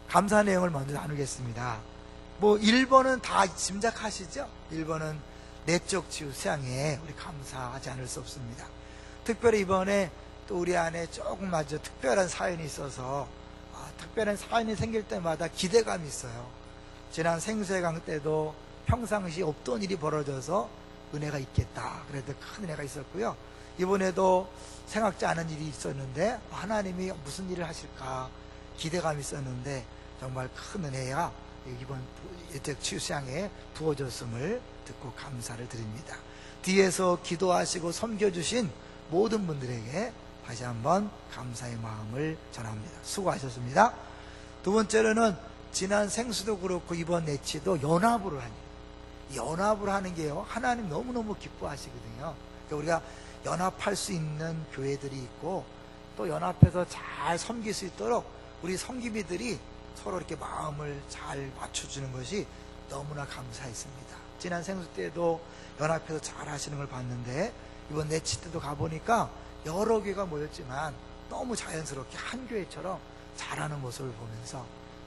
감사 내용을 먼저 나누겠습니다. 뭐 1번은 다 짐작하시죠? 1번은 내적 치유 수양에 우리 감사하지 않을 수 없습니다. 특별히 이번에 또 우리 안에 조금 아주 특별한 사연이 있어서 특별한 사연이 생길 때마다 기대감이 있어요. 지난 생수해강 때도 평상시 없던 일이 벌어져서 은혜가 있겠다, 그래도 큰 은혜가 있었고요. 이번에도 생각지 않은 일이 있었는데 하나님이 무슨 일을 하실까 기대감이 있었는데 정말 큰 은혜야 이번 예적 치유 수양에 부어졌음을 듣고 감사를 드립니다. 뒤에서 기도하시고 섬겨주신 모든 분들에게 다시 한번 감사의 마음을 전합니다. 수고하셨습니다. 두 번째로는 지난 생수도 그렇고 이번 내치도 연합으로 하는 게요, 하나님 너무너무 기뻐하시거든요. 그러니까 우리가 연합할 수 있는 교회들이 있고 또 연합해서 잘 섬길 수 있도록 우리 섬기비들이 서로 이렇게 마음을 잘 맞춰주는 것이 너무나 감사했습니다. 지난 생수 때도 연합해서 잘 하시는 걸 봤는데 이번 내치 때도 가보니까 여러 교회가 모였지만 너무 자연스럽게 한 교회처럼 잘하는 모습을 보면서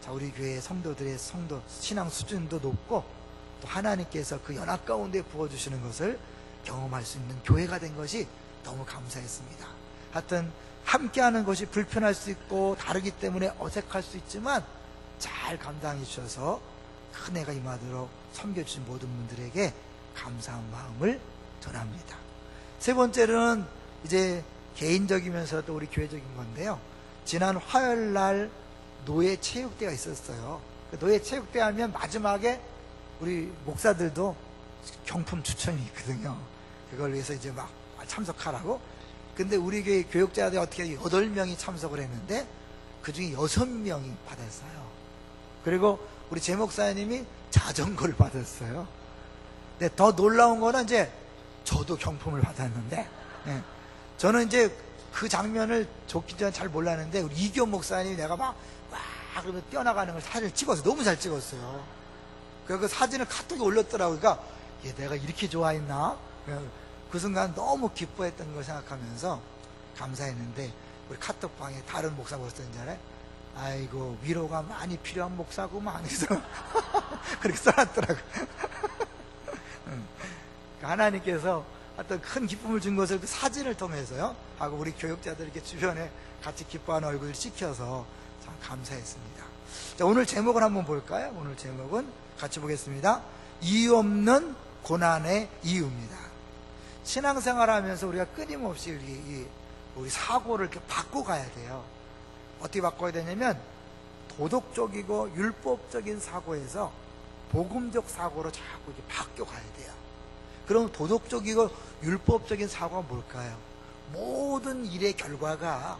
우리 교회의 성도들의 신앙 수준도 높고 또 하나님께서 그 연합 가운데 부어주시는 것을 경험할 수 있는 교회가 된 것이 너무 감사했습니다. 하여튼 함께하는 것이 불편할 수 있고 다르기 때문에 어색할 수 있지만 잘 감당해 주셔서 큰 애가 임하도록 섬겨주신 모든 분들에게 감사한 마음을 전합니다. 세 번째는 이제 개인적이면서도 우리 교회적인 건데요, 지난 화요일날 노예 체육대가 있었어요. 노예 체육대 하면 마지막에 우리 목사들도 경품 추첨이 있거든요. 그걸 위해서 이제 막 참석하라고. 근데 우리 교회 교육자들 어떻게 8명이 참석을 했는데 그 중에 6명이 받았어요. 그리고 우리 제 목사님이 자전거를 받았어요. 근데 더 놀라운 거는 이제 저도 경품을 받았는데, 저는 이제 그 장면을 좋기 전에 잘 몰랐는데 우리 이교 목사님이 내가 막 그러면 뛰어나가는 걸 사진을 찍어서 너무 잘 찍었어요. 그 사진을 카톡에 올렸더라고요. 그러니까 내가 이렇게 좋아했나? 그 순간 너무 기뻐했던 걸 생각하면서 감사했는데 우리 카톡방에 다른 목사가 썼잖아요. 아이고 위로가 많이 필요한 목사구만 해서 그렇게 써놨더라고요. 하나님께서 어떤 큰 기쁨을 준 것을 그 사진을 통해서요 하고 우리 교육자들 이렇게 주변에 같이 기뻐하는 얼굴을 찍혀서 참 감사했습니다. 자, 오늘 제목을 한번 볼까요? 오늘 제목은 같이 보겠습니다. 이유 없는 고난의 이유입니다. 신앙생활 하면서 우리가 끊임없이 우리 사고를 이렇게 바꿔가야 돼요. 어떻게 바꿔야 되냐면 도덕적이고 율법적인 사고에서 복음적 사고로 자꾸 이렇게 바뀌어가야 돼요. 그럼 도덕적이고 율법적인 사고가 뭘까요? 모든 일의 결과가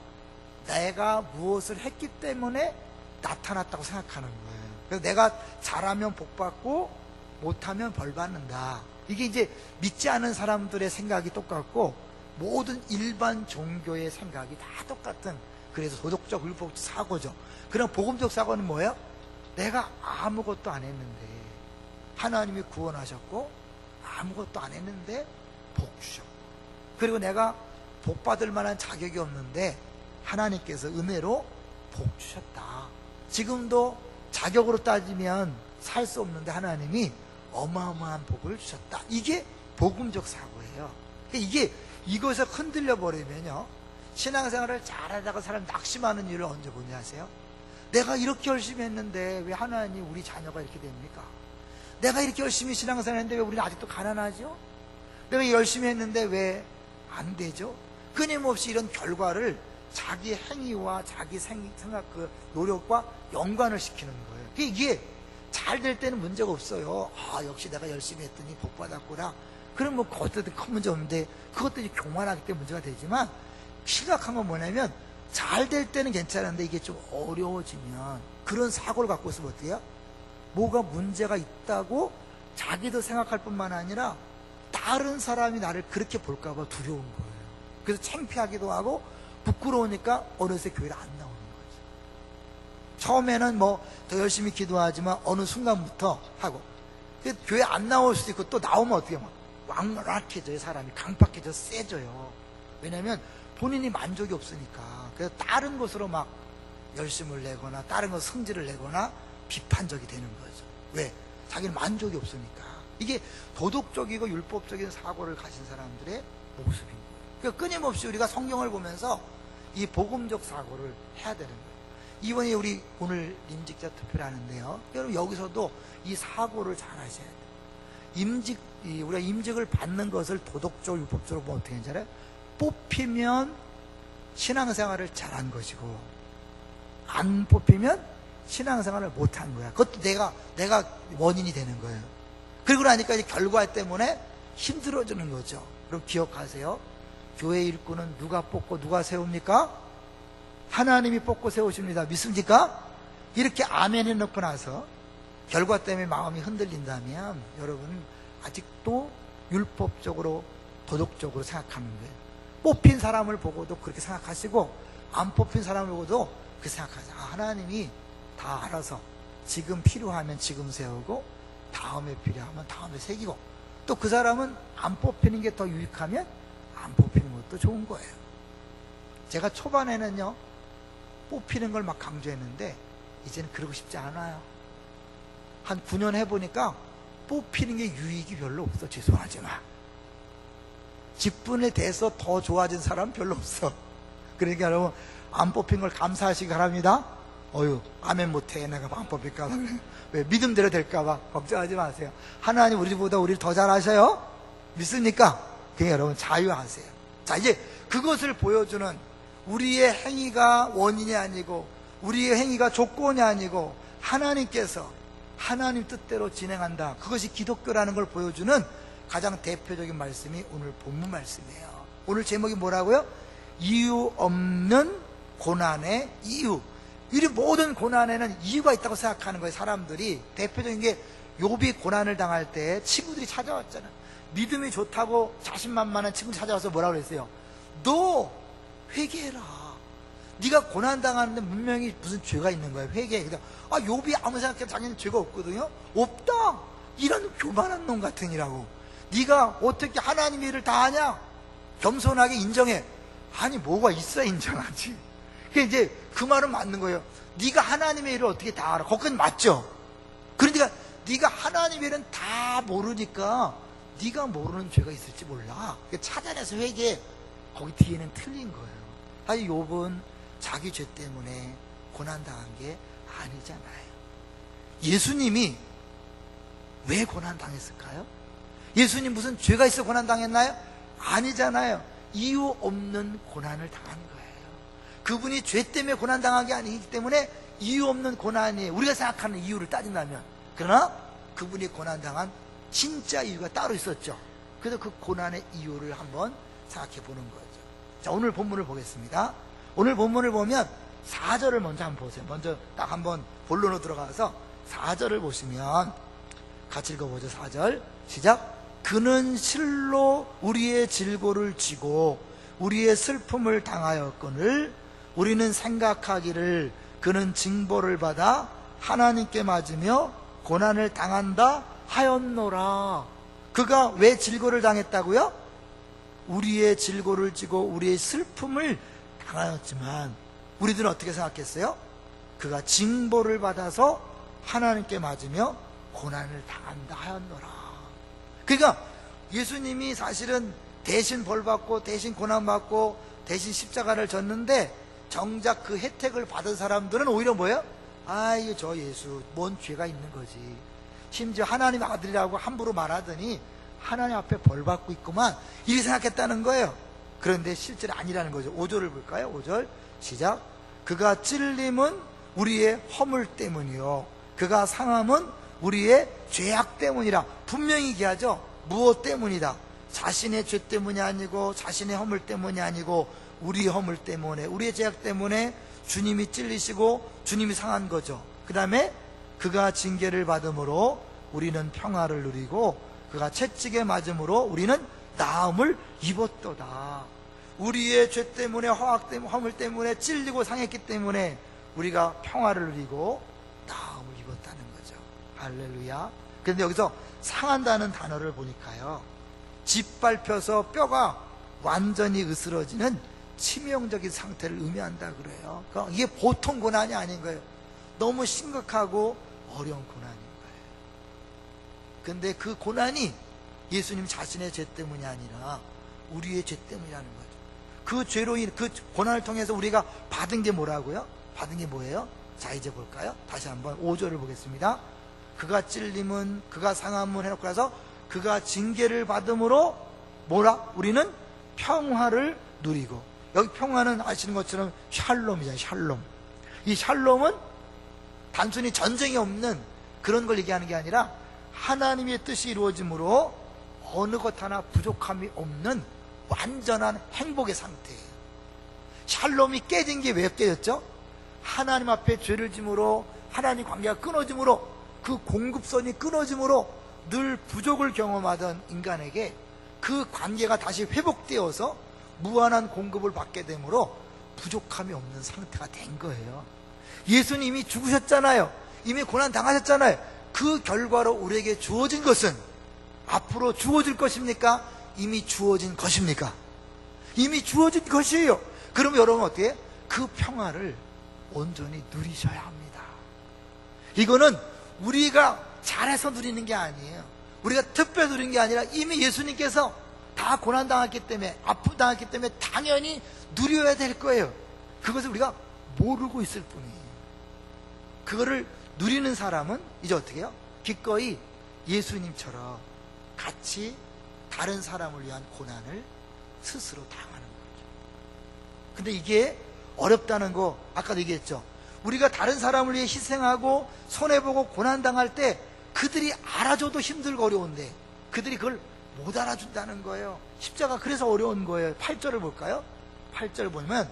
내가 무엇을 했기 때문에 나타났다고 생각하는 거예요. 그래서 내가 잘하면 복받고 못하면 벌받는다. 이게 이제 믿지 않은 사람들의 생각이 똑같고 모든 일반 종교의 생각이 다 똑같은, 그래서 도덕적 율법적 사고죠. 그럼 복음적 사고는 뭐예요? 내가 아무것도 안 했는데 하나님이 구원하셨고 아무것도 안 했는데 복 주셨고, 그리고 내가 복 받을 만한 자격이 없는데 하나님께서 은혜로 복 주셨다. 지금도 자격으로 따지면 살 수 없는데 하나님이 어마어마한 복을 주셨다. 이게 복음적 사고예요. 이것에 흔들려 버리면요, 신앙생활을 잘하다가 사람 낙심하는 일을 언제 보냐 아세요? 내가 이렇게 열심히 했는데 왜 하나님 우리 자녀가 이렇게 됩니까? 내가 이렇게 열심히 신앙생활 했는데 왜 우리는 아직도 가난하죠? 내가 열심히 했는데 왜 안 되죠? 끊임없이 이런 결과를 자기 행위와 자기 생각, 노력과 연관을 시키는 거예요. 이게 잘 될 때는 문제가 없어요. 역시 내가 열심히 했더니 복 받았구나. 그럼 뭐 어쨌든 큰 문제 없는데 그것도 이제 교만하기 때문에 문제가 되지만, 심각한 건 뭐냐면 잘 될 때는 괜찮은데 이게 좀 어려워지면 그런 사고를 갖고 있으면 어때요? 뭐가 문제가 있다고 자기도 생각할 뿐만 아니라 다른 사람이 나를 그렇게 볼까봐 두려운 거예요. 그래서 창피하기도 하고 부끄러우니까 어느새 교회를 안 나오는 거죠. 처음에는 뭐 더 열심히 기도하지만 어느 순간부터 하고, 교회 안 나올 수도 있고 또 나오면 어떻게 막 왕락해져요. 사람이 강팍해져 세져요. 왜냐하면 본인이 만족이 없으니까. 그래서 다른 곳으로 막 열심을 내거나 다른 거 성질을 내거나 비판적이 되는 거죠. 왜? 자기는 만족이 없으니까. 이게 도덕적이고 율법적인 사고를 가진 사람들의 모습인 거예요. 그러니까 끊임없이 우리가 성경을 보면서 이 복음적 사고를 해야 되는 거예요. 이번에 우리 오늘 임직자 투표를 하는데요, 여러분 여기서도 이 사고를 잘 하셔야 돼요. 우리가 임직을 받는 것을 도덕적으로 율법적으로 보면 어떻게 하는지 알아요? 뽑히면 신앙생활을 잘한 것이고, 안 뽑히면 신앙생활을 못한 거야. 그것도 내가 원인이 되는 거예요. 그리고 나니까 이제 결과 때문에 힘들어지는 거죠. 그럼 기억하세요. 교회 일꾼은 누가 뽑고 누가 세웁니까? 하나님이 뽑고 세우십니다. 믿습니까? 이렇게 아멘 해놓고 나서 결과 때문에 마음이 흔들린다면 여러분은 아직도 율법적으로 도덕적으로 생각하는 거예요. 뽑힌 사람을 보고도 그렇게 생각하시고, 안 뽑힌 사람을 보고도 그렇게 생각하세요. 하나님이 다 알아서 지금 필요하면 지금 세우고, 다음에 필요하면 다음에 새기고, 또 그 사람은 안 뽑히는 게 더 유익하면 안 뽑히는 것도 좋은 거예요. 제가 초반에는요, 뽑히는 걸 막 강조했는데 이제는 그러고 싶지 않아요. 한 9년 해보니까 뽑히는 게 유익이 별로 없어. 죄송하지만 직분에 대해서 더 좋아진 사람 별로 없어. 그러니까 여러분, 안 뽑힌 걸 감사하시기 바랍니다. 아멘 못해. 내가 안 뽑힐까봐. 왜? 믿음대로 될까봐 걱정하지 마세요. 하나님 우리보다 우리를 더 잘하셔요. 믿습니까? 그러니까 여러분 자유하세요. 자, 이제 그것을 보여주는, 우리의 행위가 원인이 아니고 우리의 행위가 조건이 아니고 하나님께서 하나님 뜻대로 진행한다, 그것이 기독교라는 걸 보여주는 가장 대표적인 말씀이 오늘 본문 말씀이에요. 오늘 제목이 뭐라고요? 이유 없는 고난의 이유. 이 모든 고난에는 이유가 있다고 생각하는 거예요. 사람들이 대표적인 게, 욥이 고난을 당할 때 친구들이 찾아왔잖아. 믿음이 좋다고 자신만만한 친구들이 찾아와서 뭐라고 그랬어요? 너 회개해라. 네가 고난당하는데 분명히 무슨 죄가 있는 거야. 회개해. 욥이 아무 생각해도 자기는 죄가 없거든요. 없다. 이런 교만한 놈 같으니라고. 네가 어떻게 하나님의 일을 다 하냐? 겸손하게 인정해. 아니, 뭐가 있어야 인정하지. 그러니까 이제 그 말은 맞는 거예요. 네가 하나님의 일을 어떻게 다 알아? 그건 맞죠. 그러니까 네가 하나님의 일은 다 모르니까 네가 모르는 죄가 있을지 몰라. 그러니까 찾아내서 회개해. 거기 뒤에는 틀린 거예요. 아니, 욥은 자기 죄 때문에 고난당한 게 아니잖아요. 예수님이 왜 고난당했을까요? 예수님 무슨 죄가 있어 고난당했나요? 아니잖아요. 이유 없는 고난을 당한 거예요. 그분이 죄 때문에 고난당한 게 아니기 때문에 이유 없는 고난이에요. 우리가 생각하는 이유를 따진다면. 그러나 그분이 고난당한 진짜 이유가 따로 있었죠. 그래서 그 고난의 이유를 한번 생각해 보는 거죠. 자, 오늘 본문을 보겠습니다. 오늘 본문을 보면 4절을 먼저 한번 보세요. 먼저 딱 한번 본론으로 들어가서 4절을 보시면 같이 읽어보죠. 4절 시작. 그는 실로 우리의 질고를 지고 우리의 슬픔을 당하였거늘 우리는 생각하기를 그는 징벌을 받아 하나님께 맞으며 고난을 당한다 하였노라. 그가 왜 질고를 당했다고요? 우리의 질고를 지고 우리의 슬픔을 당하였지만 우리들은 어떻게 생각했어요? 그가 징벌을 받아서 하나님께 맞으며 고난을 당한다 하였노라. 그러니까 예수님이 사실은 대신 벌받고 대신 고난받고 대신 십자가를 졌는데, 정작 그 혜택을 받은 사람들은 오히려 뭐예요? 아이, 저 예수 뭔 죄가 있는 거지. 심지어 하나님 아들이라고 함부로 말하더니 하나님 앞에 벌받고 있구만, 이렇게 생각했다는 거예요. 그런데 실제로 아니라는 거죠. 5절을 볼까요? 5절 시작. 그가 찔림은 우리의 허물 때문이요 그가 상함은 우리의 죄악 때문이라. 분명히 얘기하죠. 무엇 때문이다? 자신의 죄 때문이 아니고 자신의 허물 때문이 아니고 우리의 허물 때문에, 우리의 죄악 때문에 주님이 찔리시고 주님이 상한 거죠. 그 다음에 그가 징계를 받음으로 우리는 평화를 누리고 그가 채찍에 맞음으로 우리는 나음을 입었도다. 우리의 죄 때문에 허물 때문에 찔리고 상했기 때문에 우리가 평화를 누리고 나음을 입었다는 거죠. 할렐루야. 그런데 여기서 상한다는 단어를 보니까요, 짓밟혀서 뼈가 완전히 으스러지는 치명적인 상태를 의미한다 그래요. 그러니까 이게 보통 고난이 아닌 거예요. 너무 심각하고 어려운 고난인 거예요. 근데 그 고난이 예수님 자신의 죄 때문이 아니라 우리의 죄 때문이라는 거죠. 그 죄로 그 고난을 통해서 우리가 받은 게 뭐라고요? 받은 게 뭐예요? 자, 이제 볼까요? 다시 한번 5절을 보겠습니다. 그가 찔림은, 그가 상함은 해놓고 나서 그가 징계를 받음으로 뭐라? 우리는 평화를 누리고. 여기 평화는 아시는 것처럼 샬롬이잖아요. 샬롬. 이 샬롬은 단순히 전쟁이 없는 그런 걸 얘기하는 게 아니라 하나님의 뜻이 이루어짐으로 어느 것 하나 부족함이 없는 완전한 행복의 상태예요. 샬롬이 깨진 게 왜 깨졌죠? 하나님 앞에 죄를 짐으로, 하나님 관계가 끊어짐으로, 그 공급선이 끊어짐으로 늘 부족을 경험하던 인간에게 그 관계가 다시 회복되어서 무한한 공급을 받게 되므로 부족함이 없는 상태가 된 거예요. 예수님이 죽으셨잖아요. 이미 고난 당하셨잖아요. 그 결과로 우리에게 주어진 것은 앞으로 주어질 것입니까? 이미 주어진 것입니까? 이미 주어진 것이에요. 그럼 여러분 어떻게 해요? 그 평화를 온전히 누리셔야 합니다. 이거는 우리가 잘해서 누리는 게 아니에요. 우리가 특별히 누리는 게 아니라 이미 예수님께서 다 고난당했기 때문에, 아픔 당했기 때문에 당연히 누려야 될 거예요. 그것을 우리가 모르고 있을 뿐이에요. 그거를 누리는 사람은 이제 어떻게 해요? 기꺼이 예수님처럼 같이 다른 사람을 위한 고난을 스스로 당하는 거죠. 근데 이게 어렵다는 거 아까도 얘기했죠. 우리가 다른 사람을 위해 희생하고 손해보고 고난당할 때 그들이 알아줘도 힘들고 어려운데 그들이 그걸 못 알아준다는 거예요. 십자가 그래서 어려운 거예요. 8절을 볼까요? 8절 보면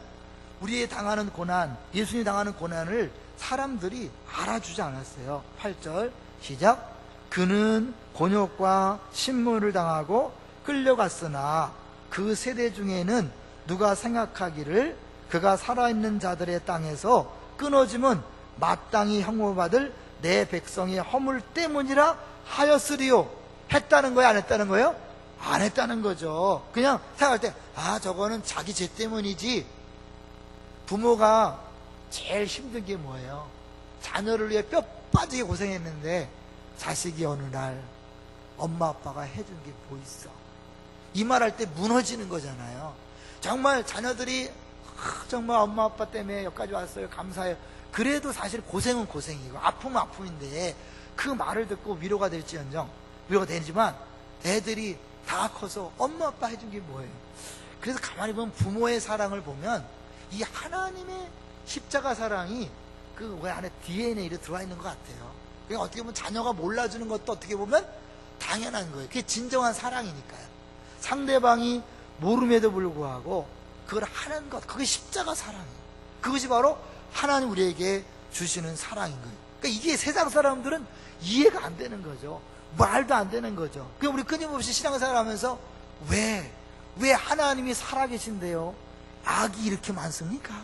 우리의 당하는 고난, 예수님이 당하는 고난을 사람들이 알아주지 않았어요. 8절 시작. 그는 곤욕과 신문을 당하고 끌려갔으나 그 세대 중에는 누가 생각하기를 그가 살아있는 자들의 땅에서 끊어짐은 마땅히 형벌받을 내 백성의 허물 때문이라 하였으리요. 했다는 거예요? 안 했다는 거예요? 안 했다는 거죠. 그냥 생각할 때 저거는 자기 죄 때문이지. 부모가 제일 힘든 게 뭐예요? 자녀를 위해 뼈 빠지게 고생했는데 자식이 어느 날 엄마 아빠가 해준 게 뭐 있어? 이 말할 때 무너지는 거잖아요. 정말 자녀들이 정말 엄마 아빠 때문에 여기까지 왔어요, 감사해요. 그래도 사실 고생은 고생이고 아픔은 아픔인데 그 말을 듣고 위로가 될지언정 위로가 되지만 애들이 다 커서 엄마 아빠 해준 게 뭐예요? 그래서 가만히 보면 부모의 사랑을 보면 이 하나님의 십자가 사랑이 그 안에 DNA로 들어와 있는 것 같아요. 그러니까 어떻게 보면 자녀가 몰라주는 것도 어떻게 보면 당연한 거예요. 그게 진정한 사랑이니까요. 상대방이 모름에도 불구하고 그걸 하는 것, 그게 십자가 사랑이에요. 그것이 바로 하나님 우리에게 주시는 사랑인 거예요. 그러니까 이게 세상 사람들은 이해가 안 되는 거죠. 말도 안 되는 거죠. 그러니까 우리 끊임없이 신앙생활 하면서 왜 하나님이 살아계신데요? 악이 이렇게 많습니까?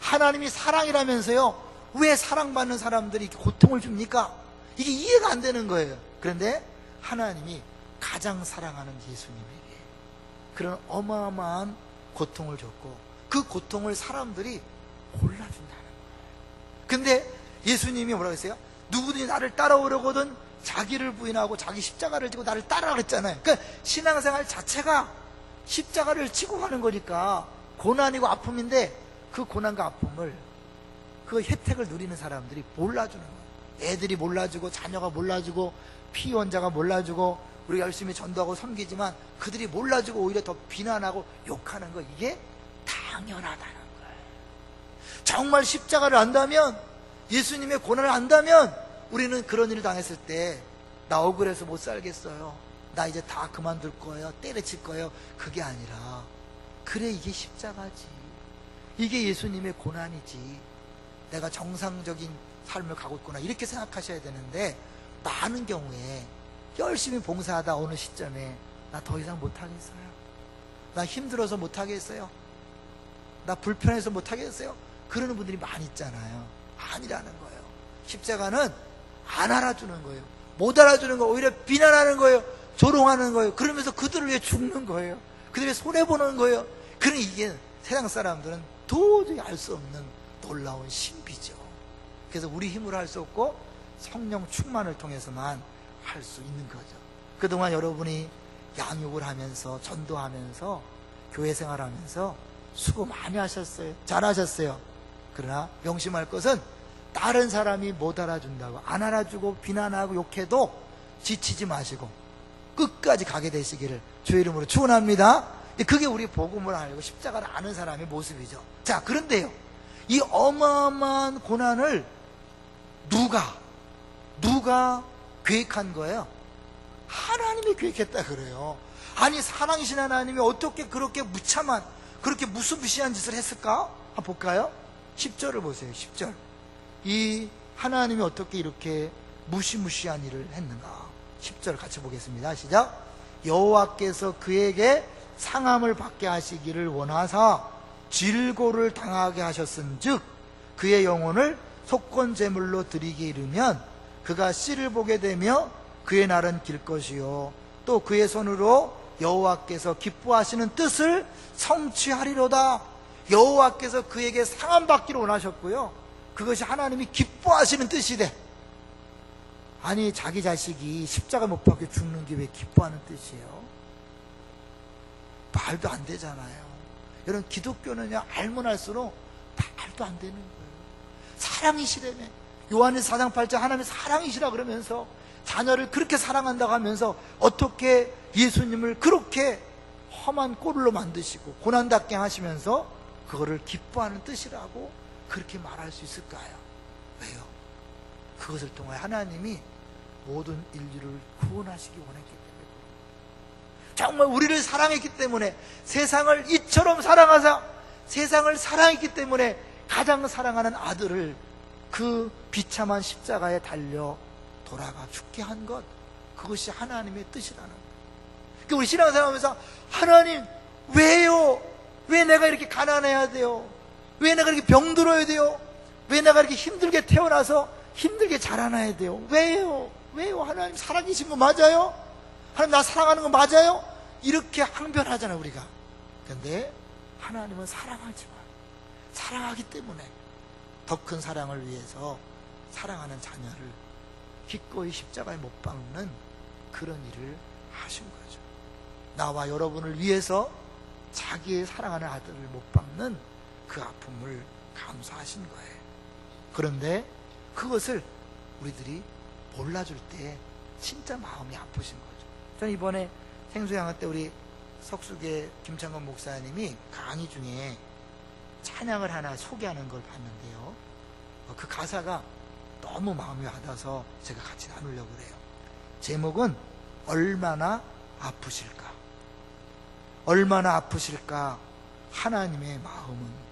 하나님이 사랑이라면서요? 왜 사랑받는 사람들이 이렇게 고통을 줍니까? 이게 이해가 안 되는 거예요. 그런데 하나님이 가장 사랑하는 예수님에게 그런 어마어마한 고통을 줬고 그 고통을 사람들이 골라준다는 거예요. 근데 예수님이 뭐라고 했어요? 누구든지 나를 따라오려거든 자기를 부인하고 자기 십자가를 지고 나를 따라라 그랬잖아요. 그러니까 신앙생활 자체가 십자가를 지고 가는 거니까 고난이고 아픔인데 그 고난과 아픔을 그 혜택을 누리는 사람들이 몰라주는 거예요. 애들이 몰라주고 자녀가 몰라주고 피원자가 몰라주고 우리가 열심히 전도하고 섬기지만 그들이 몰라주고 오히려 더 비난하고 욕하는 거, 이게 당연하다는 거예요. 정말 십자가를 안다면, 예수님의 고난을 안다면 우리는 그런 일을 당했을 때 나 억울해서 못 살겠어요, 나 이제 다 그만둘 거예요, 때려칠 거예요, 그게 아니라 그래 이게 십자가지, 이게 예수님의 고난이지, 내가 정상적인 삶을 가고 있구나 이렇게 생각하셔야 되는데 많은 경우에 열심히 봉사하다 어느 시점에 나 더 이상 못하겠어요, 나 힘들어서 못하겠어요, 나 불편해서 못하겠어요, 그러는 분들이 많이 있잖아요. 아니라는 거예요. 십자가는 안 알아주는 거예요. 못 알아주는 거예요. 오히려 비난하는 거예요. 조롱하는 거예요. 그러면서 그들을 위해 죽는 거예요. 그들을 손해보는 거예요. 그러니 이게 세상 사람들은 도저히 알 수 없는 놀라운 신비죠. 그래서 우리 힘으로 할 수 없고 성령 충만을 통해서만 할 수 있는 거죠. 그동안 여러분이 양육을 하면서 전도하면서 교회 생활하면서 수고 많이 하셨어요. 잘하셨어요. 그러나 명심할 것은 다른 사람이 못 알아준다고 안 알아주고 비난하고 욕해도 지치지 마시고 끝까지 가게 되시기를 주의 이름으로 축원합니다. 그게 우리 복음을 알고 십자가를 아는 사람의 모습이죠. 자, 그런데요, 이 어마어마한 고난을 누가 계획한 거예요? 하나님이 계획했다 그래요. 아니, 사랑이신 하나님이 어떻게 그렇게 무참한, 그렇게 무시무시한 짓을 했을까? 한번 볼까요? 10절을 보세요. 10절. 이 하나님이 어떻게 이렇게 무시무시한 일을 했는가? 10절 같이 보겠습니다. 시작. 여호와께서 그에게 상함을 받게 하시기를 원하사 질고를 당하게 하셨은즉 그의 영혼을 속건제물로 드리게 이르면 그가 씨를 보게 되며 그의 날은 길 것이요 또 그의 손으로 여호와께서 기뻐하시는 뜻을 성취하리로다. 여호와께서 그에게 상함 받기를 원하셨고요, 그것이 하나님이 기뻐하시는 뜻이래. 아니, 자기 자식이 십자가 못 박혀 죽는 게 왜 기뻐하는 뜻이에요? 말도 안 되잖아요. 여러분, 기독교는요, 알면 알수록 말도 안 되는 거예요. 사랑이시라며. 요한일서 4장 8절 하나님이 사랑이시라 그러면서 자녀를 그렇게 사랑한다고 하면서 어떻게 예수님을 그렇게 험한 꼴로 만드시고 고난받게 하시면서 그거를 기뻐하는 뜻이라고 그렇게 말할 수 있을까요? 왜요? 그것을 통해 하나님이 모든 인류를 구원하시기 원했기 때문에, 정말 우리를 사랑했기 때문에, 세상을 이처럼 사랑하사 세상을 사랑했기 때문에 가장 사랑하는 아들을 그 비참한 십자가에 달려 돌아가 죽게 한 것, 그것이 하나님의 뜻이라는 거예요. 그러니까 우리 신앙생활하면서 하나님 왜요? 왜 내가 이렇게 가난해야 돼요? 왜 내가 이렇게 병들어야 돼요? 왜 내가 이렇게 힘들게 태어나서 힘들게 자라나야 돼요? 왜요? 하나님 살아계신 거 맞아요? 하나님 나 사랑하는 거 맞아요? 이렇게 항변하잖아요, 우리가. 그런데 하나님은 사랑하지만 사랑하기 때문에 더 큰 사랑을 위해서 사랑하는 자녀를 기꺼이 십자가에 못 박는 그런 일을 하신 거죠. 나와 여러분을 위해서 자기의 사랑하는 아들을 못 박는 그 아픔을 감수하신 거예요. 그런데 그것을 우리들이 몰라줄 때 진짜 마음이 아프신 거죠. 저는 이번에 생수양화 때 우리 석숙의 김창건 목사님이 강의 중에 찬양을 하나 소개하는 걸 봤는데요, 그 가사가 너무 마음이 와닿아서 제가 같이 나누려고 그래요. 제목은 얼마나 아프실까. 얼마나 아프실까. 하나님의 마음은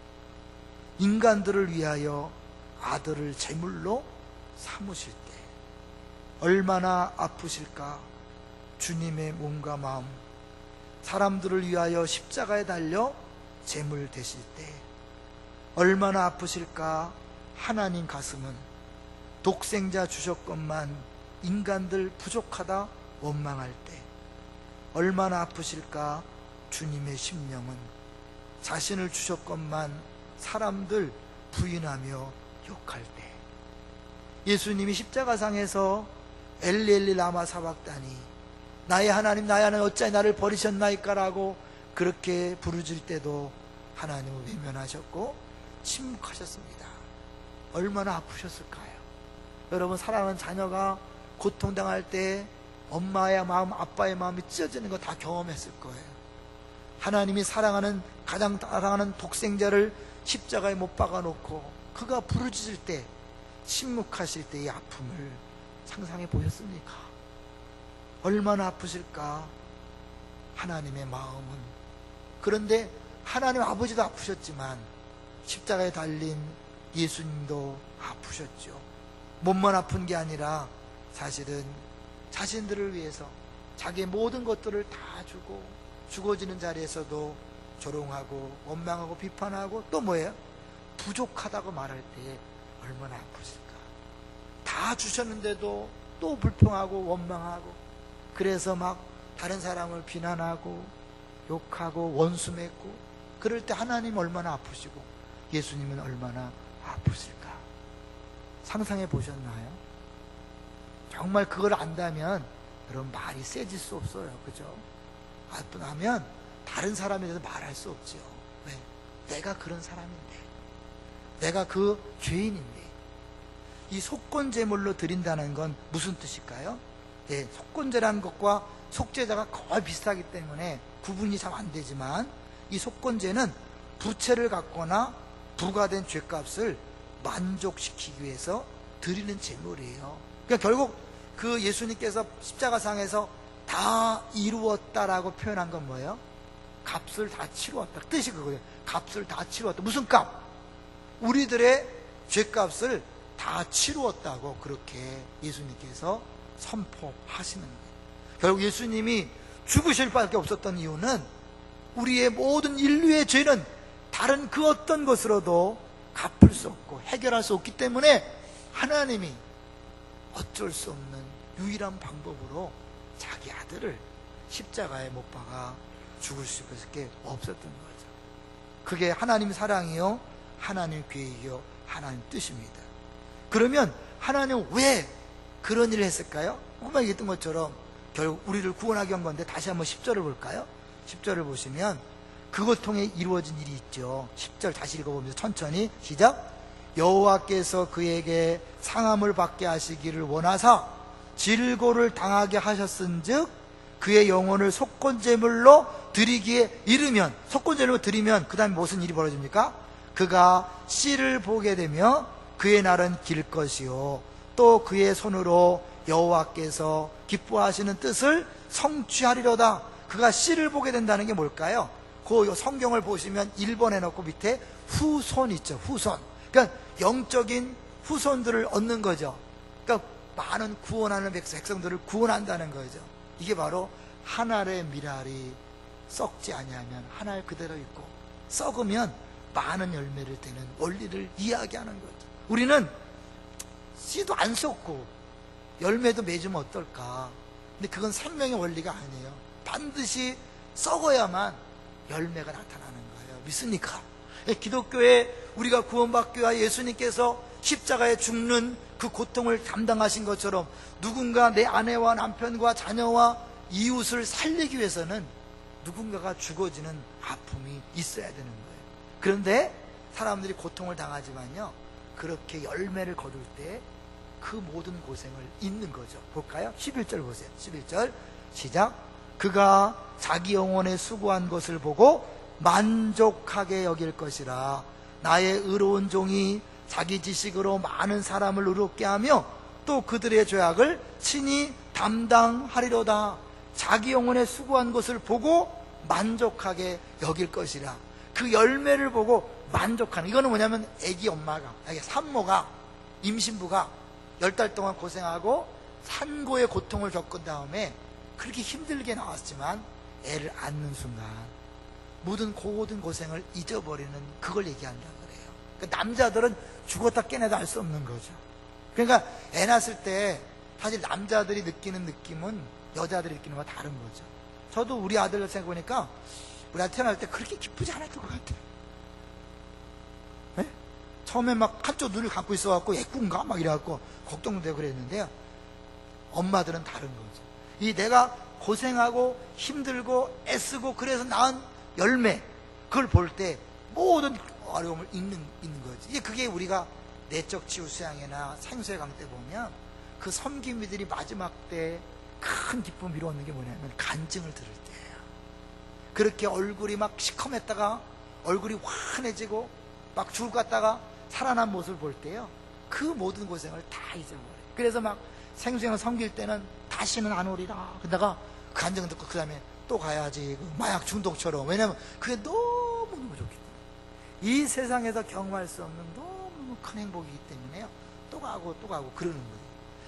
인간들을 위하여 아들을 제물로 삼으실 때 얼마나 아프실까. 주님의 몸과 마음, 사람들을 위하여 십자가에 달려 제물 되실 때 얼마나 아프실까. 하나님 가슴은 독생자 주셨건만 인간들 부족하다 원망할 때 얼마나 아프실까. 주님의 심령은 자신을 주셨건만 사람들 부인하며 욕할 때, 예수님이 십자가상에서 엘리 엘리 라마 사박다니, 나의 하나님 어찌하여 나를 버리셨나이까 라고 그렇게 부르짖을 때도 하나님은 외면하셨고 침묵하셨습니다. 얼마나 아프셨을까요? 여러분, 사랑하는 자녀가 고통당할 때 엄마의 마음, 아빠의 마음이 찢어지는 거 다 경험했을 거예요. 하나님이 가장 사랑하는 독생자를 십자가에 못 박아놓고 그가 부르짖을 때, 침묵하실 때의 아픔을 상상해 보셨습니까? 얼마나 아프실까, 하나님의 마음은. 그런데 하나님 아버지도 아프셨지만 십자가에 달린 예수님도 아프셨죠. 몸만 아픈 게 아니라 사실은 자신들을 위해서 자기의 모든 것들을 다 주고 죽어지는 자리에서도 조롱하고 원망하고 비판하고 또 뭐예요? 부족하다고 말할 때 얼마나 아프실까. 다 주셨는데도 또 불평하고 원망하고, 그래서 막 다른 사람을 비난하고 욕하고 원수 맺고 그럴 때 하나님 얼마나 아프시고 예수님은 얼마나 아프실까? 상상해 보셨나요? 정말 그걸 안다면 여러분 말이 세질 수 없어요. 그죠? 아프다면 다른 사람에 대해서 말할 수 없죠. 왜? 내가 그런 사람인데, 내가 그 죄인인데. 이 속건제물로 드린다는 건 무슨 뜻일까요? 예, 속건제라는 것과 속죄자가 거의 비슷하기 때문에 구분이 잘 안 되지만, 이 속건제는 부채를 갚거나 부과된 죄값을 만족시키기 위해서 드리는 제물이에요. 그러니까 결국 그 예수님께서 십자가상에서 다 이루었다라고 표현한 건 뭐예요? 값을 다 치루었다. 뜻이 그거예요. 값을 다 치루었다. 무슨 값? 우리들의 죄값을 다 치루었다고 그렇게 예수님께서 선포하시는 거예요. 결국 예수님이 죽으실 밖에 없었던 이유는 우리의 모든 인류의 죄는 다른 그 어떤 것으로도 갚을 수 없고 해결할 수 없기 때문에 하나님이 어쩔 수 없는 유일한 방법으로 자기 아들을 십자가에 못 박아 죽을 수밖에 없었던 거죠. 그게 하나님 사랑이요, 하나님 계획이요, 하나님 뜻입니다. 그러면 하나님은 왜 그런 일을 했을까요? 조금만 얘기했던 것처럼 결국 우리를 구원하기 위한 건데, 다시 한번 10절을 볼까요? 10절을 보시면 그것 통해 이루어진 일이 있죠. 10절 다시 읽어보면서 천천히 시작. 여호와께서 그에게 상함을 받게 하시기를 원하사 질고를 당하게 하셨은즉 그의 영혼을 속건제물로 드리기에 이르면, 속건제물로 드리면 그 다음에 무슨 일이 벌어집니까? 그가 씨를 보게 되며 그의 날은 길 것이요 또 그의 손으로 여호와께서 기뻐하시는 뜻을 성취하리로다. 그가 씨를 보게 된다는 게 뭘까요? 그 성경을 보시면 1번에 넣고 밑에 후손 있죠. 후손. 그러니까 영적인 후손들을 얻는 거죠. 그러니까 많은 구원하는 백성들을 구원한다는 거죠. 이게 바로 한 알의 밀알이 썩지 아니하면 한 알 그대로 있고 썩으면 많은 열매를 대는 원리를 이야기하는 거죠. 우리는 씨도 안 썩고 열매도 맺으면 어떨까? 근데 그건 생명의 원리가 아니에요. 반드시 썩어야만 열매가 나타나는 거예요. 믿습니까? 기독교에 우리가 구원받기 위해 예수님께서 십자가에 죽는 그 고통을 담당하신 것처럼 누군가 내 아내와 남편과 자녀와 이웃을 살리기 위해서는 누군가가 죽어지는 아픔이 있어야 되는 거예요. 그런데 사람들이 고통을 당하지만요, 그렇게 열매를 거둘 때 그 모든 고생을 잊는 거죠. 볼까요? 11절 보세요. 11절 시작. 그가 자기 영혼에 수고한 것을 보고 만족하게 여길 것이라. 나의 의로운 종이 자기 지식으로 많은 사람을 의롭게 하며 또 그들의 죄악을 친히 담당하리로다. 자기 영혼에 수고한 것을 보고 만족하게 여길 것이라. 그 열매를 보고 만족하는, 이거는 뭐냐면 애기 엄마가, 산모가, 임신부가 10달 동안 고생하고 산고의 고통을 겪은 다음에 그렇게 힘들게 나왔지만 애를 안는 순간 모든 고생을 잊어버리는, 그걸 얘기한다 그래요. 그러니까 남자들은 죽었다 깨내도 알 수 없는 거죠. 그러니까 애 낳았을 때 사실 남자들이 느끼는 느낌은 여자들이 느끼는 거와 다른 거죠. 저도 우리 아들을 생각해보니까 우리 아들 태어날 때 그렇게 기쁘지 않았던 것 같아요. 네? 처음에 막 한쪽 눈을 감고 있어갖고 예쁜가? 막 이래갖고 걱정도 되고 그랬는데요. 엄마들은 다른 거죠. 이 내가 고생하고 힘들고 애쓰고 그래서 낳은 열매, 그걸 볼 때 모든 어려움을 잊는 거지. 이제 그게 우리가 내적 치유 수양회나 생수의 강 때 보면 그 섬김이들이 마지막 때 큰 기쁨을 이루었는 게 뭐냐면 간증을 들을 때예요. 그렇게 얼굴이 막 시커맸다가 얼굴이 환해지고 막 죽을 것 같다가 살아난 모습을 볼 때요, 그 모든 고생을 다 잊어버려요. 그래서 막 생수형을 섬길 때는 다시는 안 오리라 그러다가 그 간증 듣고 그 다음에 또 가야지, 그 마약 중독처럼. 왜냐면 그게 너무너무 좋기 때문에, 이 세상에서 경험할 수 없는 너무너무 큰 행복이기 때문에요, 또 가고 또 가고 그러는 거예요.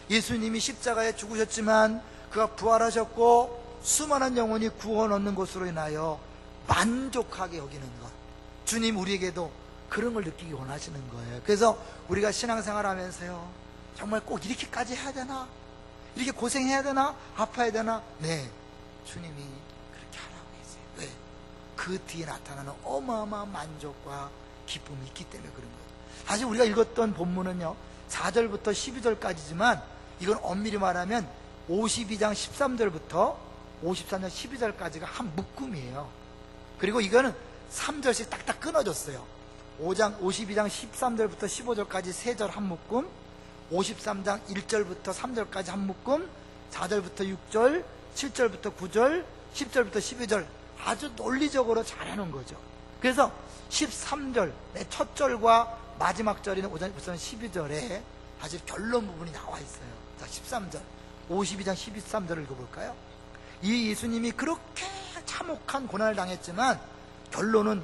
예수님이 십자가에 죽으셨지만 그가 부활하셨고 수많은 영혼이 구원 얻는 것으로 인하여 만족하게 여기는 것, 주님 우리에게도 그런 걸 느끼기 원하시는 거예요. 그래서 우리가 신앙생활 하면서요, 정말 꼭 이렇게까지 해야 되나? 이렇게 고생해야 되나? 아파야 되나? 네, 주님이 그렇게 하라고 했어요. 왜? 그 뒤에 나타나는 어마어마한 만족과 기쁨이 있기 때문에 그런 거예요. 사실 우리가 읽었던 본문은요 4절부터 12절까지지만 이건 엄밀히 말하면 52장 13절부터 53장 12절까지가 한 묶음이에요. 그리고 이거는 3절씩 딱딱 끊어졌어요. 52장 13절부터 15절까지 3절 한 묶음, 53장 1절부터 3절까지 한 묶음, 4절부터 6절, 7절부터 9절, 10절부터 12절 아주 논리적으로 잘해놓은 거죠. 그래서 13절 첫 절과 마지막 절인 우선 12절에 사실 결론 부분이 나와 있어요. 자, 13절 52장 13절을 읽어볼까요? 이 예수님이 그렇게 참혹한 고난을 당했지만 결론은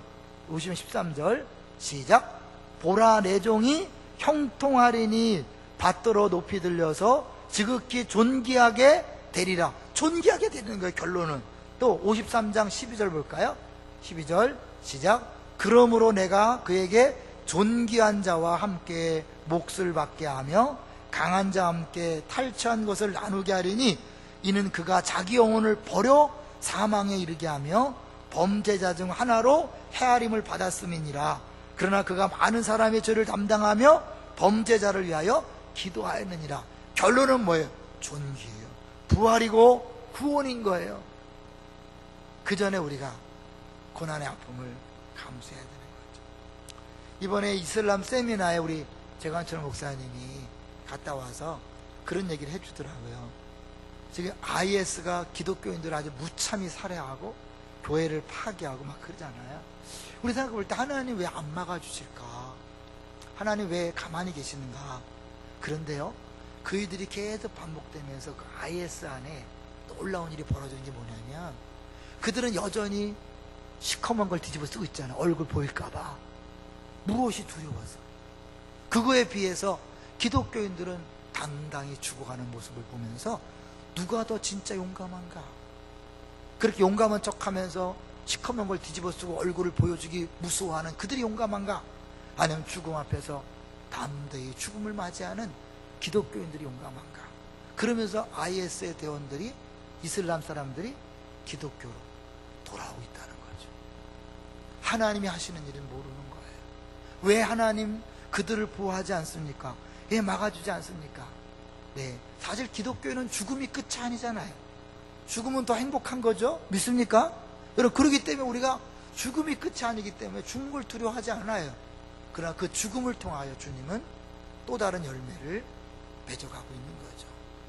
50장 13절 시작. 보라 내 종이 형통하리니 받들어 높이 들려서 지극히 존귀하게 되리라. 존귀하게 되는 거예요. 결론은. 또 53장 12절 볼까요? 12절 시작. 그러므로 내가 그에게 존귀한 자와 함께 몫을 받게 하며 강한 자와 함께 탈취한 것을 나누게 하리니 이는 그가 자기 영혼을 버려 사망에 이르게 하며 범죄자 중 하나로 헤아림을 받았음이니라. 그러나 그가 많은 사람의 죄를 담당하며 범죄자를 위하여 기도하였느니라. 결론은 뭐예요? 존귀해요. 부활이고 구원인 거예요. 그 전에 우리가 고난의 아픔을 감수해야 되는 거죠. 이번에 이슬람 세미나에 우리 재관철 목사님이 갔다 와서 그런 얘기를 해주더라고요. 지금 IS가 기독교인들을 아주 무참히 살해하고 교회를 파괴하고 막 그러잖아요. 우리 생각해볼 때 하나님 왜 안 막아주실까? 하나님 왜 가만히 계시는가? 그런데요, 그이들이 계속 반복되면서 그 IS 안에 놀라운 일이 벌어지는 게 뭐냐면 그들은 여전히 시커먼 걸 뒤집어 쓰고 있잖아요. 얼굴 보일까봐. 무엇이 두려워서. 그거에 비해서 기독교인들은 당당히 죽어가는 모습을 보면서 누가 더 진짜 용감한가? 그렇게 용감한 척하면서 시커먼 걸 뒤집어 쓰고 얼굴을 보여주기 무서워하는 그들이 용감한가? 아니면 죽음 앞에서 담대히 죽음을 맞이하는 기독교인들이 용감한가? 그러면서 IS의 대원들이, 이슬람 사람들이 기독교로 돌아오고 있다는 거죠. 하나님이 하시는 일은 모르는 거예요. 왜 하나님 그들을 보호하지 않습니까? 왜 막아주지 않습니까? 네, 사실 기독교는 죽음이 끝이 아니잖아요. 죽음은 더 행복한 거죠. 믿습니까? 여러분, 그렇기 때문에 우리가 죽음이 끝이 아니기 때문에 죽는 걸 두려워하지 않아요. 그러나 그 죽음을 통하여 주님은 또 다른 열매를 맺어가고 있는 거죠.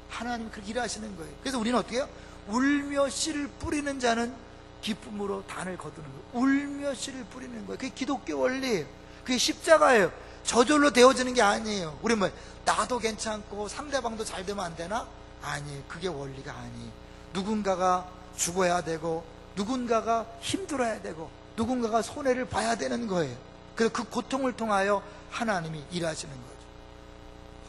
하나님이 그렇게 일하시는 거예요. 그래서 우리는 어떻게 해요? 울며 씨를 뿌리는 자는 기쁨으로 단을 거두는 거예요. 울며 씨를 뿌리는 거예요. 그게 기독교 원리예요. 그게 십자가예요. 저절로 되어지는 게 아니에요. 우리 뭐 나도 괜찮고 상대방도 잘 되면 안 되나? 아니에요. 그게 원리가 아니에요. 누군가가 죽어야 되고 누군가가 힘들어야 되고 누군가가 손해를 봐야 되는 거예요. 그래서 그 고통을 통하여 하나님이 일하시는 거죠.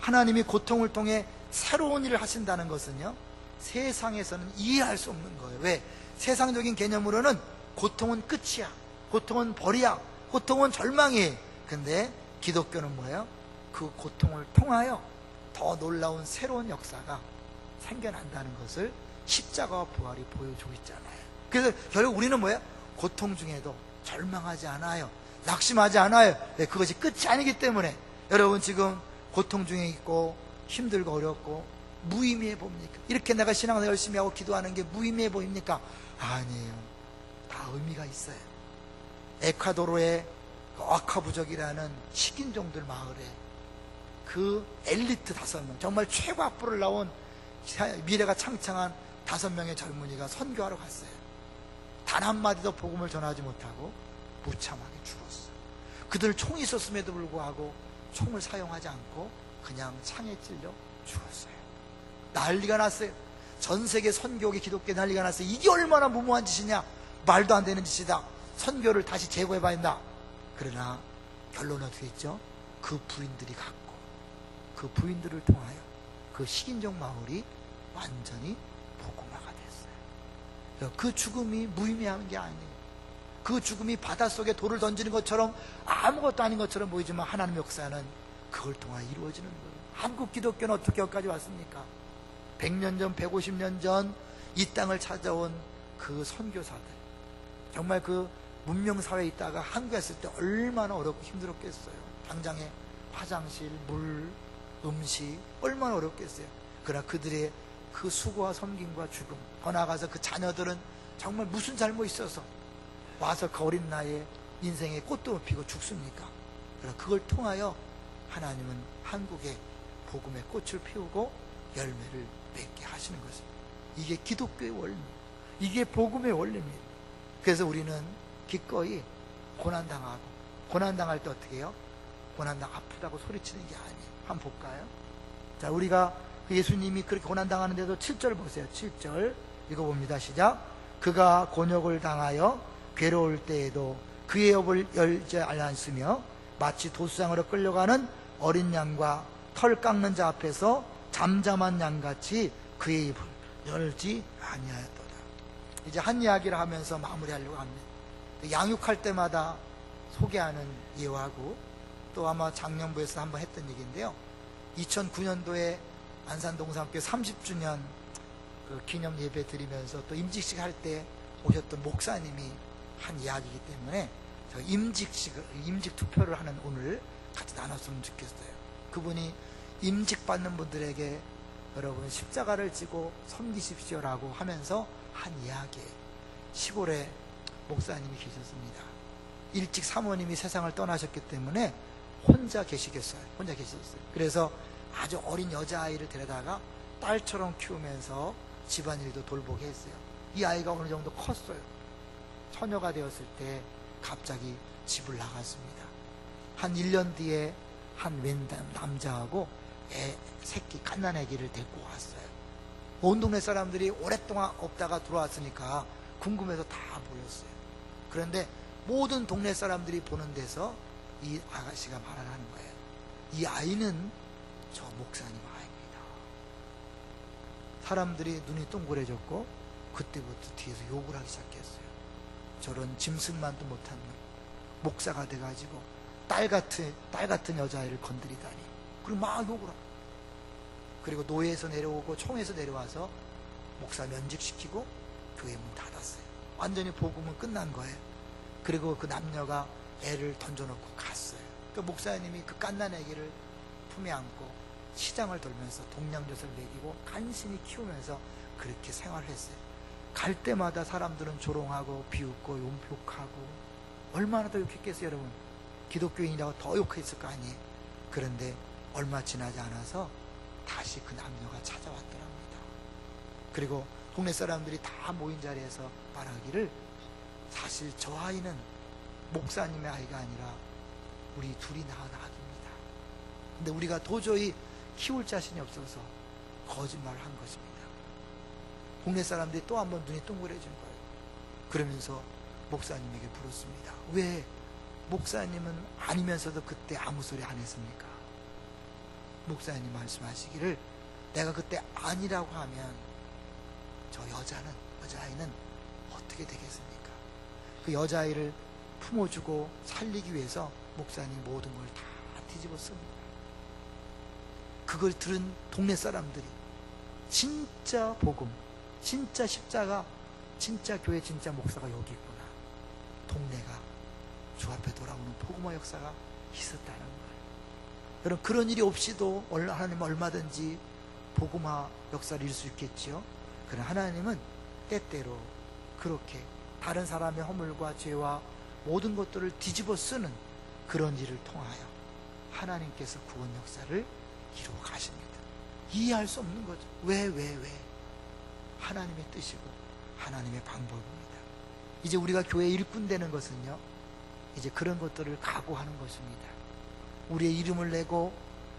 하나님이 고통을 통해 새로운 일을 하신다는 것은요, 세상에서는 이해할 수 없는 거예요. 왜? 세상적인 개념으로는 고통은 끝이야, 고통은 벌이야, 고통은 절망이에요. 근데 기독교는 뭐예요? 그 고통을 통하여 더 놀라운 새로운 역사가 생겨난다는 것을 십자가와 부활이 보여주고 있잖아요. 그래서 결국 우리는 뭐예요? 고통 중에도 절망하지 않아요. 낙심하지 않아요. 네, 그것이 끝이 아니기 때문에. 여러분 지금 고통 중에 있고 힘들고 어렵고 무의미해 보입니까? 이렇게 내가 신앙을 열심히 하고 기도하는 게 무의미해 보입니까? 아니에요. 다 의미가 있어요. 에콰도르의 그 아카부족이라는 식인종들 마을에 그 엘리트 5명, 정말 최고 앞으로 나온 미래가 창창한 5명의 젊은이가 선교하러 갔어요. 단 한마디도 복음을 전하지 못하고 무참하게 죽었어요. 그들 총이 있었음에도 불구하고 총을 사용하지 않고 그냥 창에 찔려 죽었어요. 난리가 났어요. 전 세계 선교계 기독교 난리가 났어요. 이게 얼마나 무모한 짓이냐, 말도 안 되는 짓이다, 선교를 다시 재고해봐야 한다. 그러나 결론은 어떻게 했죠? 그 부인들이 갔고 그 부인들을 통하여 그 식인종 마을이 완전히 복음화가 됐어요. 그 죽음이 무의미한 게 아니에요. 그 죽음이 바닷속에 돌을 던지는 것처럼 아무것도 아닌 것처럼 보이지만 하나님의 역사는 그걸 통하여 이루어지는 거예요. 한국 기독교는 어떻게 여기까지 왔습니까? 100년 전, 150년 전 이 땅을 찾아온 그 선교사들, 정말 그 문명사회에 있다가 한국에 왔을 때 얼마나 어렵고 힘들었겠어요. 당장에 화장실, 물, 음식 얼마나 어렵겠어요. 그러나 그들의 그 수고와 섬김과 죽음, 더 나아가서 그 자녀들은 정말 무슨 잘못이 있어서 와서 그 어린 나이에 인생의 꽃도 못 피고 죽습니까? 그러나 그걸 통하여 하나님은 한국에 복음의 꽃을 피우고 열매를 맺게 하시는 것입니다. 이게 기독교의 원리, 이게 복음의 원리입니다. 그래서 우리는 기꺼이 고난당하고, 고난당할 때 어떻게 해요? 고난당 아프다고 소리치는 게 아니에요. 한번 볼까요? 자, 우리가 예수님이 그렇게 고난당하는데도 7절 보세요. 7절 읽어봅니다. 시작. 그가 곤욕을 당하여 괴로울 때에도 그의 업을 열지 않았으며 마치 도수장으로 끌려가는 어린 양과 털 깎는 자 앞에서 잠잠한 양같이 그의 입을 열지 아니하였도다. 이제 한 이야기를 하면서 마무리하려고 합니다. 양육할 때마다 소개하는 예화고, 또 아마 작년부에서 한번 했던 얘기인데요, 2009년도에 안산동산교회 30주년 그 기념 예배 드리면서 또 임직식 할 때 오셨던 목사님이 한 이야기이기 때문에 임직 투표를 하는 오늘 같이 나눴으면 좋겠어요. 그분이 임직 받는 분들에게 여러분 십자가를 지고 섬기십시오라고 하면서 한 이야기예요. 시골에 목사님이 계셨습니다. 일찍 사모님이 세상을 떠나셨기 때문에 혼자 계시겠어요. 혼자 계셨어요. 그래서 아주 어린 여자아이를 데려다가 딸처럼 키우면서 집안일도 돌보게 했어요. 이 아이가 어느 정도 컸어요. 처녀가 되었을 때 갑자기 집을 나갔습니다. 한 1년 뒤에 한 웬 남자하고 새끼 갓난 아기를 데리고 왔어요. 온 동네 사람들이 오랫동안 없다가 들어왔으니까 궁금해서 다 모였어요. 그런데 모든 동네 사람들이 보는 데서 이 아가씨가 말을 하는 거예요. 이 아이는 저 목사님 아이입니다. 사람들이 눈이 동그래졌고 그때부터 뒤에서 욕을 하기 시작했어요. 저런 짐승만도 못한 목사가 돼가지고 딸 같은 여자아이를 건드리다니. 그리고 막 욕을 하고, 그리고 노예에서 내려오고 총에서 내려와서 목사 면직시키고 교회 문 닫았어요. 완전히 복음은 끝난 거예요. 그리고 그 남녀가 애를 던져놓고 갔어요. 그 목사님이 그 갓난 아기를 품에 안고 시장을 돌면서 동냥젖을 먹이고 간신히 키우면서 그렇게 생활했어요. 갈 때마다 사람들은 조롱하고 비웃고 욕하고, 얼마나 더 욕했겠어요. 여러분, 기독교인이라고 더 욕했을 거 아니에요. 그런데 얼마 지나지 않아서 다시 그 남녀가 찾아왔더랍니다. 그리고 동네 사람들이 다 모인 자리에서 말하기를, 사실 저 아이는 목사님의 아이가 아니라 우리 둘이 낳은 아기입니다. 근데 우리가 도저히 키울 자신이 없어서 거짓말을 한 것입니다. 동네 사람들이 또 한 번 눈이 동그래진 거예요. 그러면서 목사님에게 물었습니다. 왜 목사님은 아니면서도 그때 아무 소리 안 했습니까? 목사님 말씀하시기를, 내가 그때 아니라고 하면 저 여자아이는 어떻게 되겠습니까? 그 여자아이를 품어주고 살리기 위해서 목사님 모든 걸 다 뒤집었습니다. 그걸 들은 동네 사람들이 진짜 복음, 진짜 십자가, 진짜 교회, 진짜 목사가 여기 있구나, 동네가 주 앞에 돌아오는 복음화 역사가 있었다는 거예요. 여러분, 그런 일이 없이도 하나님은 얼마든지 복음화 역사를 이룰 수 있겠지요. 그러나 하나님은 때때로 그렇게 다른 사람의 허물과 죄와 모든 것들을 뒤집어 쓰는 그런 일을 통하여 하나님께서 구원 역사를 이루어 가십니다. 이해할 수 없는 거죠. 왜? 하나님의 뜻이고 하나님의 방법입니다. 이제 우리가 교회 일꾼 되는 것은요, 이제 그런 것들을 각오하는 것입니다. 우리의 이름을 내고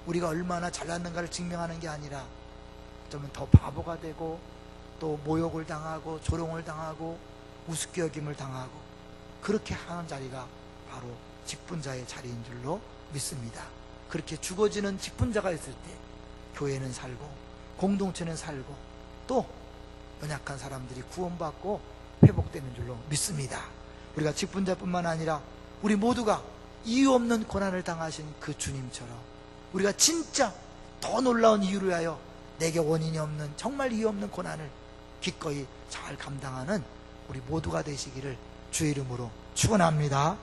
우리가 얼마나 잘났는가를 증명하는 게 아니라 좀 더 바보가 되고 또 모욕을 당하고 조롱을 당하고 우습게 여김을 당하고 그렇게 하는 자리가 바로 직분자의 자리인 줄로 믿습니다. 그렇게 죽어지는 직분자가 있을 때 교회는 살고 공동체는 살고 또 연약한 사람들이 구원받고 회복되는 줄로 믿습니다. 우리가 직분자뿐만 아니라 우리 모두가 이유 없는 고난을 당하신 그 주님처럼 우리가 진짜 더 놀라운 이유를 위하여 내게 원인이 없는 정말 이유 없는 고난을 기꺼이 잘 감당하는 우리 모두가 되시기를 주의 이름으로 축원합니다.